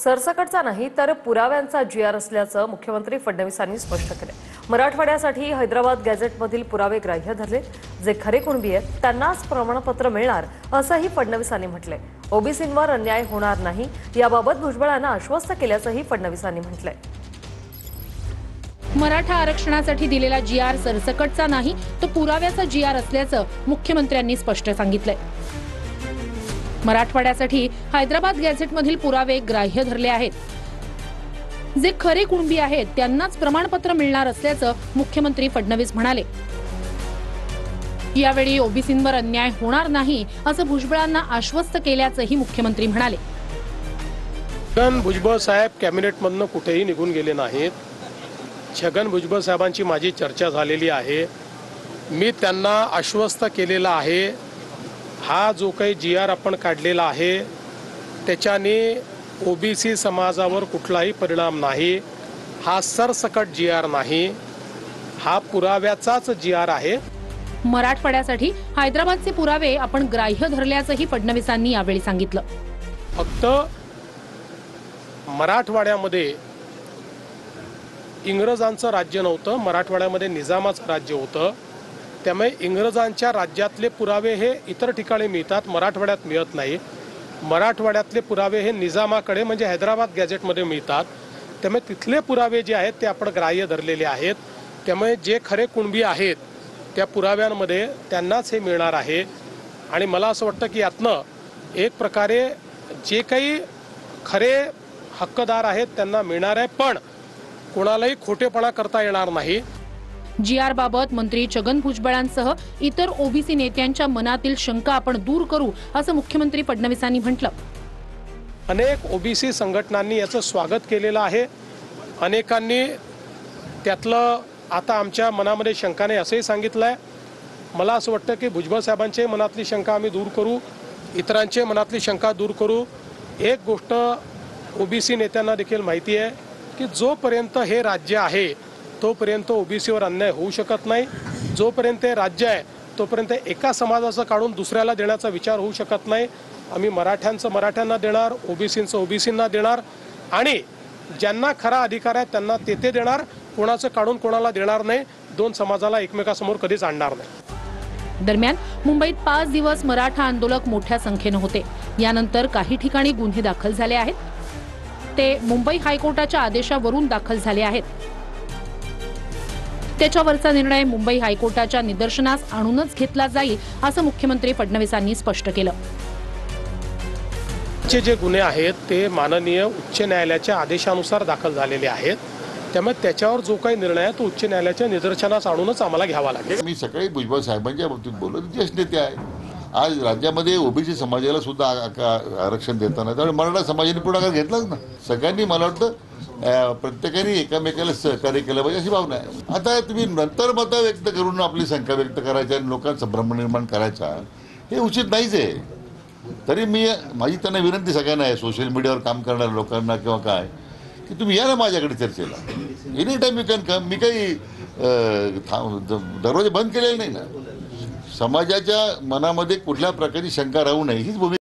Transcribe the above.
सरसकटचा नाही तर पुराव्यांचा जीआर असल्याचं मुख्यमंत्री फडणवीसांनी स्पष्ट केले। मराठवाड्यासाठी हैदराबाद गॅझेटमधील पुरावे ग्राह्य धरले। जे खरे कुणबी आहेत त्यांनाच प्रमाणपत्र मिळणार असंही फडणवीसांनी म्हटले। ओबीसींवर अन्याय होणार नाही याबाबत भुजबळांना आश्वस्त केल्याचंही फडणवीसांनी म्हटलंय। मराठा आरक्षणासाठी दिलेला जीआर सरसकटचा नाही तो पुराव्याचा जीआर असल्याचं मुख्यमंत्र्यांनी स्पष्ट सांगितलंय। मराठवाड्यासाठी हैदराबाद गॅझेटमधील पुरावे ग्राह्य धरले आहेत। जे खरे कुणबी आहेत त्यांनाच प्रमाणपत्र मिळणार असल्याचं मुख्यमंत्री फडणवीस म्हणाले। यावेळी ओबीसींवर अन्याय होणार नाही असं भुजबळांना आश्वस्त केल्याचंही मुख्यमंत्री म्हणाले। छगन भुजबळ साहेब कॅबिनेटमधनं कुठेही निघून गेले नाहीत। छगन भुजबळ साहेबांची माझी चर्चा झालेली आहे। मी त्यांना आश्वस्त केलेलं आहे हा जो काही जीआर आपण काढलेला आहे त्याच्याने ओबीसी समाजावर कुठलाही परिणाम नाही। हा सरसकट जीआर नाही, हा पुराव्याचाच जीआर आहे। मराठवाड्यासाठी हैदराबादचे पुरावे आपण ग्राह्य धरल्याचंही फडणवीसांनी यावेळी सांगितलं। फक्त मराठवाड्यामध्ये इंग्रजांचं राज्य नव्हतं, मराठवाड्यामध्ये निजामाचं राज्य होतं। त्यामुळे इंग्रजांच्या राज्यातले पुरावे हे इतर ठिकाणी मिळतात, मराठवाड्यात मिळत नाही। मराठवाड्यातले पुरावे हे निजामाकडे म्हणजे हैदराबाद गॅझेटमध्ये मिळतात। त्यामुळे तिथले पुरावे जे आहेत ते आपण ग्राह्य धरलेले आहेत। त्यामुळे जे खरे कुणबी आहेत त्या पुराव्यांमध्ये त्यांनाच हे मिळणार आहे। आणि मला असं वाटतं की यातनं एक प्रकारे जे काही खरे हक्कदार आहेत त्यांना मिळणार आहे, पण कोणालाही खोटेपणा करता येणार नाही। जीआर बाबत मंत्री छगन भुजबळांसह इतर ओबीसी नेत्यांच्या मनातील शंका आपण दूर करू असं मुख्यमंत्री फडणवीसांनी म्हटलं। अनेक ओबीसी संघटनांनी याचं स्वागत केलेलं आहे। अनेकांनी त्यातलं आता आमच्या मनामध्ये शंकाने असंही सांगितलंय। मला असं वाटतं की भुजबळ साहेबांच्या मनातली शंका आम्ही दूर करू, इतरांच्या मनातली शंका दूर करू। एक गोष्ट ओबीसी नेत्यांना देखील माहिती आहे की जोपर्यंत हे राज्य आहे तोपर्यंत ओबीसीवर अन्याय होऊ शकत नाही। जोपर्यंत हे राज्य आहे तोपर्यंत एका समाजाचं काढून दुसऱ्याला देण्याचा विचार होऊ शकत नाही। आम्ही मराठ्यांचं मराठ्यांना देणार, ओबीसींचं ओबीसींना देणार आणि ज्यांना खरा अधिकार आहे त्यांना ते देणार। कोणाचं काढून कोणाला देणार नाही, दोन समाजाला एकमेकासमोर कधीच आणणार नाही। दरम्यान मुंबईत 5 दिवस मराठा आंदोलक मोठ्या संख्येने होते। यानंतर काही ठिकाणी गुन्हे दाखल झाले आहेत, ते मुंबई हायकोर्टाच्या आदेशावरून दाखल झाले आहेत। त्याच्यावरचा निर्णय मुंबई हायकोर्टाच्या निदर्शनास आणूनच घेतला जाईल असं मुख्यमंत्री फडणवीसांनी स्पष्ट केलं। जे गुन्हे आहेत ते माननीय उच्च न्यायालयाच्या आदेशानुसार दाखल झालेले आहेत। त्यामुळे त्याच्यावर जो काही निर्णय आहे तो उच्च न्यायालयाच्या निदर्शनास आणूनच आम्हाला घ्यावा लागेल। मी सकाळी भुजबळ साहेबांच्या बाबतीत बोललो, ज्येष्ठ नेते आहे। आज राज्यामध्ये ओबीसी समाजाला सुद्धा आरक्षण देताना त्यामुळे मराठा समाजाने पुढाकार घेतलाच ना। सगळ्यांनी मला वाटतं प्रत्येकाने एकामेकाला सहकार्य केलं पाहिजे अशी भावना आहे। आता तुम्ही नंतर मतं व्यक्त करून आपली शंका व्यक्त करायच्या आणि लोकांचा भ्रम निर्माण करायचा हे उचित नाहीच आहे। तरी माझी त्यांना विनंती सगळ्यांना आहे, सोशल मीडियावर काम करणाऱ्या लोकांना किंवा काय, की तुम्ही या ना माझ्याकडे चर्चेला। Any time you can come. मी काही दरवाजे बंद केलेले नाही ना। समाजाच्या मनामध्ये कुठल्या प्रकारची शंका राहू नये हीच भूमिका